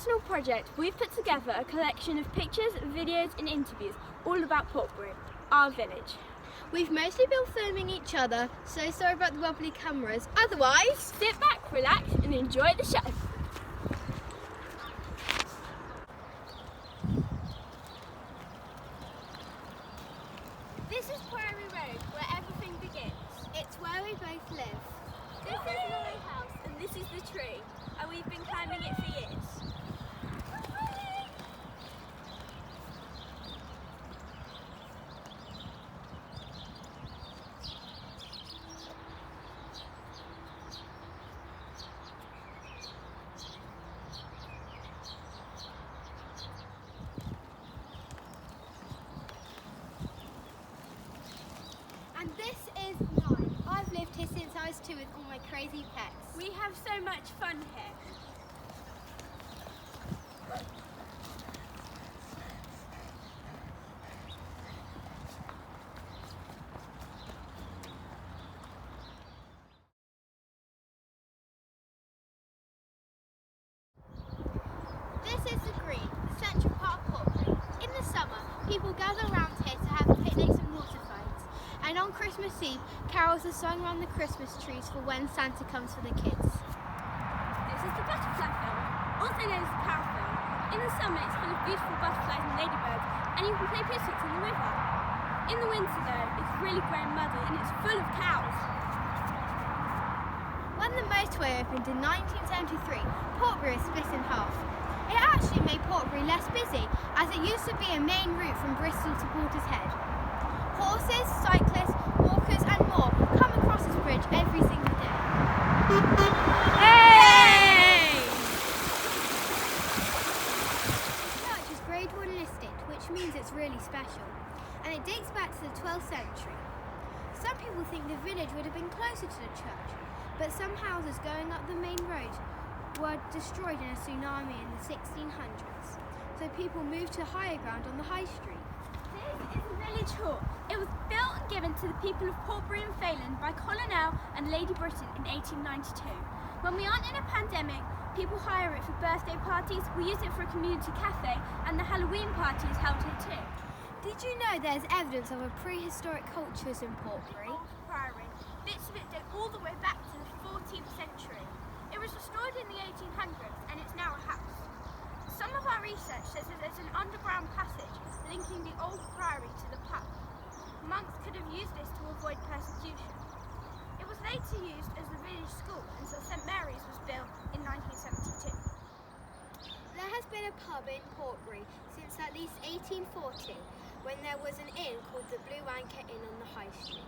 personal project, we've put together a collection of pictures, videos and interviews all about Portbury, our village. We've mostly been filming each other, so sorry about the wobbly cameras. Otherwise, sit back, relax and enjoy the show. This is Priory Road, where everything begins. it's where we both live. This is my house and this is the tree, and we've been climbing it for years. And this is mine. I've lived here since I was 2 with all my crazy pets. We have so much fun here. This is the green, the central part of Portbury. In the summer, people gather around here to have picnics and water fights. And on Christmas Eve, carols are sung around the Christmas trees for when Santa comes for the kids. This is the butterfly field, also known as the Caravan Field. In the summer, it's full of beautiful butterflies and ladybirds, and you can play physics in the river. In the winter, though, it's really grey and muddy, and it's full of cows. When the motorway opened in 1973, Portbury was split in half. It actually made Portbury less busy, as it used to be a main route from Bristol to Portishead. Horses, cyclists, walkers and more come across this bridge every single day. Hey! The church is Grade 1 listed, which means it's really special, and it dates back to the 12th century. Some people think the village would have been closer to the church, but some houses going up the main road were destroyed in a tsunami in the 1600s, so people moved to higher ground on the high street. This is the village hall. It was built and given to the people of Portbury and Phelan by Colonel and Lady Britain in 1892. When we aren't in a pandemic, people hire it for birthday parties, we use it for a community cafe, and the Halloween party is held here too. Did you know there's evidence of a prehistoric cultures in Portbury? Old Priory. Bits of it date all the way back to the 14th century. It was restored in the 1800s and it's now a house. Some of our research says that there's an underground passage linking the old priory to the pub. Monks could have used this to avoid persecution. It was later used as the village school until St Mary's was built in 1972. There has been a pub in Portbury since at least 1840, when there was an inn called the Blue Anchor Inn on the High Street.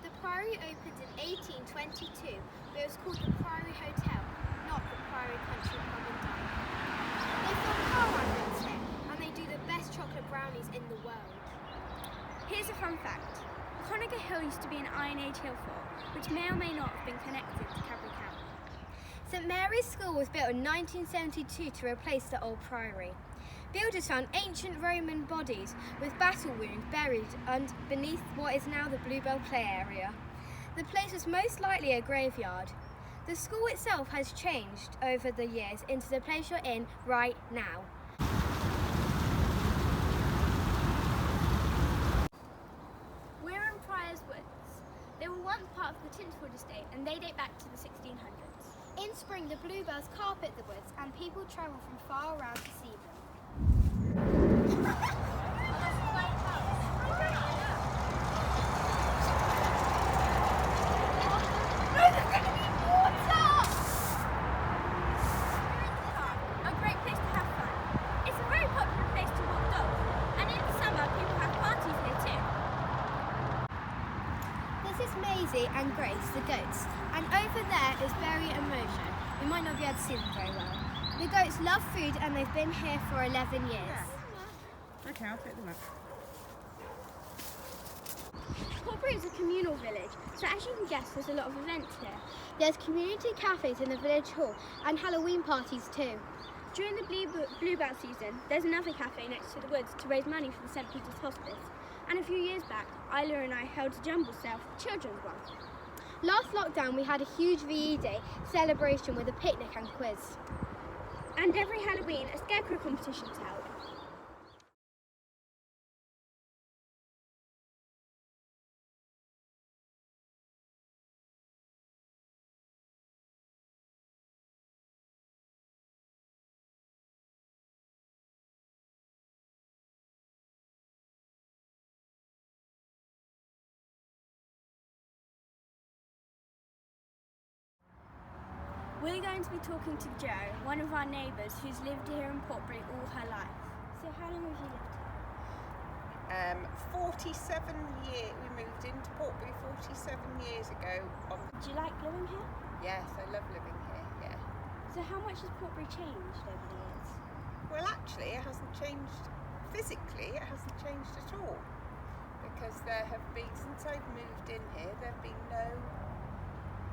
The Priory opened in 1822, but it was called the Priory Hotel, not the Priory Country Pub and Dine. They film car rides here, and they do the best chocolate brownies in the world. Here's a fun fact. Conager Hill used to be an Iron Age hill fort, which may or may not have been connected to Cadbury County. St Mary's School was built in 1972 to replace the old priory. Builders found ancient Roman bodies with battle wounds buried beneath what is now the Bluebell play area. The place was most likely a graveyard. The school itself has changed over the years into the place you're in right now. We're in Prior's Woods. They were once part of the Tinswood estate and they date back to the 1600s. In spring, the bluebells carpet the woods and people travel from far around to see them. A great place to have fun. It's a very popular place to walk dogs, and in the summer people have parties here too. This is Maisie and Grace, the goats, and over there is Berry and Mojo. You might not be able to see them very well. The goats love food and they've been here for 11 years. Okay, I'll pick them up. Portbury is a communal village, so as you can guess there's a lot of events here. There's community cafes in the village hall and Halloween parties too. During the Bluebell season, there's another cafe next to the woods to raise money for the St Peter's Hospice. And a few years back, Laila and I held a jumble sale for the children's one. Last lockdown we had a huge VE Day celebration with a picnic and quiz. And every Halloween, a scarecrow competition is held. We're going to be talking to Jo, one of our neighbours who's lived here in Portbury all her life. So how long have you lived here? 47 years. We moved into Portbury 47 years ago. Do you like living here? Yes, I love living here, yeah. So how much has Portbury changed over the years? Well, actually, it hasn't changed physically, it hasn't changed at all. Because there have been, since I've moved in here, there have been no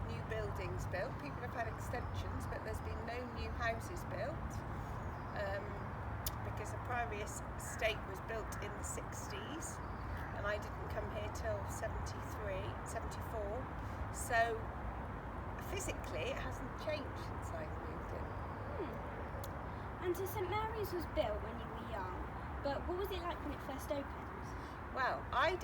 new buildings built. People have had extensions, but there's been no new houses built because the Priory estate was built in the 60s and I didn't come here till 74. So physically it hasn't changed since I moved in. And so St Mary's was built when you were young, but what was it like when it first opened? Well, I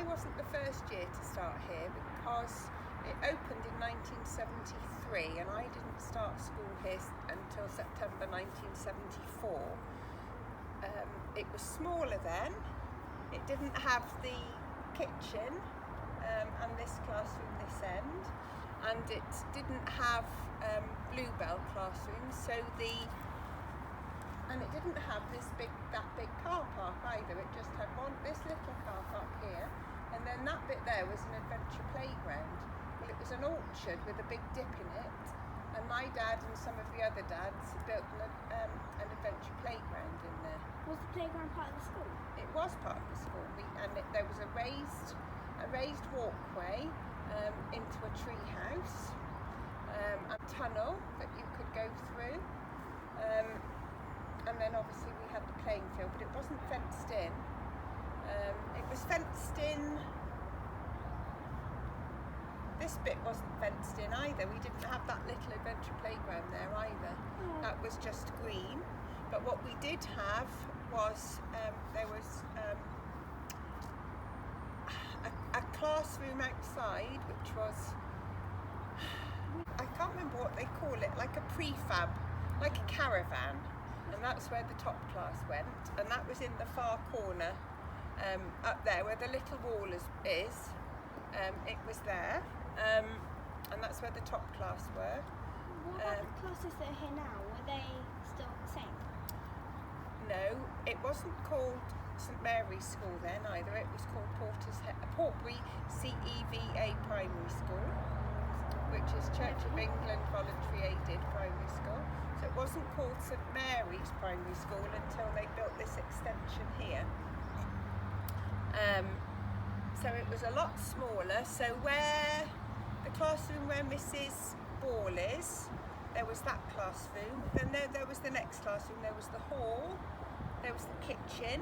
wasn't the first year to start here because it opened in 1973 and I didn't start school here until September 1974. It was smaller then, it didn't have the kitchen and this classroom this end, and it didn't have Bluebell classrooms, and it didn't have that big car park either. It just had this little car park here, and then that bit there was an adventure playground. Well, it was an orchard with a big dip in it, and my dad and some of the other dads built an adventure playground in there. Was the playground part of the school? It was part of the school, there was a raised walkway into a tree house, a tunnel that you could go through, and then obviously we had the playing field, but it wasn't fenced in. It was fenced in. This bit wasn't fenced in either. We didn't have that little adventure playground there either. That was just green. But what we did have was there was a classroom outside, which was, I can't remember what they call it, like a prefab, like a caravan, and that's where the top class went, and that was in the far corner up there where the little wall is. It was there, and that's where the top class were. What about the classes that are here now? Were they still the same? No, it wasn't called St Mary's School then either. It was called Portbury CEVA Primary School, which is Church of England Voluntary Aided Primary School. So it wasn't called St Mary's Primary School until they built this extension here. So it was a lot smaller. So where the classroom where Mrs Ball is, there was that classroom. Then there was the next classroom. There was the hall. There was the kitchen,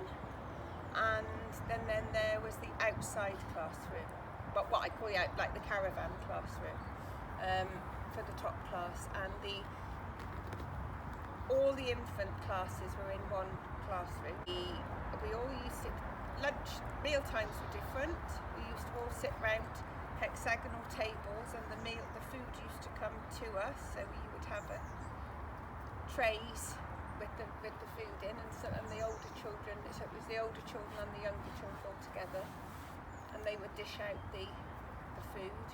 and then there was the outside classroom. But what I call like the caravan classroom for the top class, and all the infant classes were in one classroom. We all used to. Meal times were different. We used to all sit round hexagonal tables, and the food used to come to us. So you would have trays with the food in, and the older children. So it was the older children and the younger children all together, and they would dish out the food.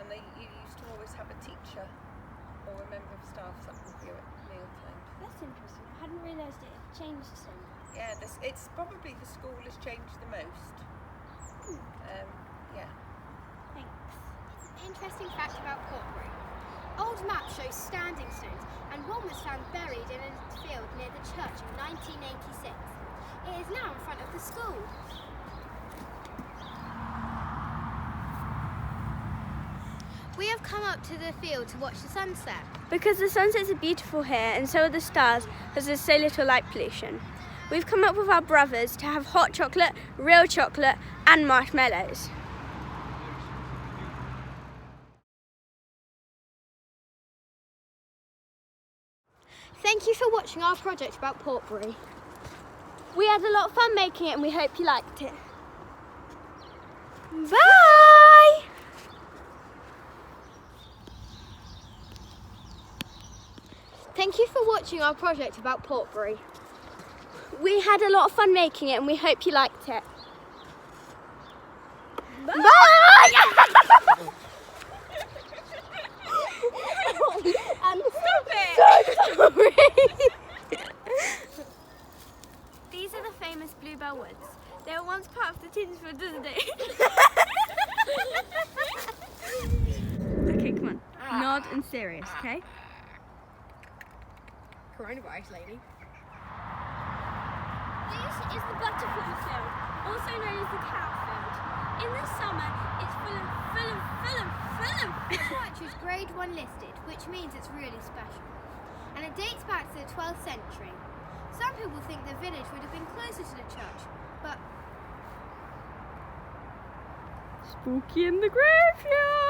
And you used to always have a teacher or a member of staff sat with you at meal times. That's interesting. I hadn't realised it had changed so much. Yeah, it's probably the school has changed the most. Yeah. Thanks. Interesting fact about Portbury. Old maps show standing stones, and one was found buried in a field near the church in 1986. It is now in front of the school. We have come up to the field to watch the sunset. Because the sunsets are beautiful here, and so are the stars, as there's so little light pollution. We've come up with our brothers to have hot chocolate, real chocolate, and marshmallows. Thank you for watching our project about Portbury. We had a lot of fun making it and we hope you liked it. Bye! Thank you for watching our project about Portbury. We had a lot of fun making it and we hope you liked it. Bye! Stop it! So sorry. These are the famous Bluebell Woods. They were once part of the Tinswood, doesn't it? Okay, come on. Nod and serious, okay? Coronavirus lady. This is the butterfly field, also known as the cow field. In the summer, it's full of Church is grade 1 listed, which means it's really special. And it dates back to the 12th century. Some people think the village would have been closer to the church, but spooky in the graveyard!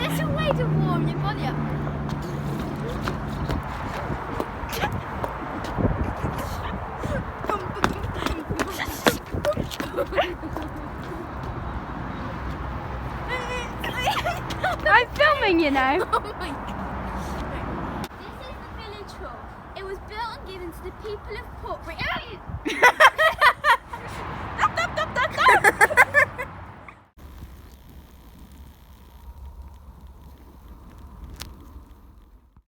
there's a way to warm your body up. I'm filming, you know. Oh my God. This is the village hall. It was built and given to the people of Portbury.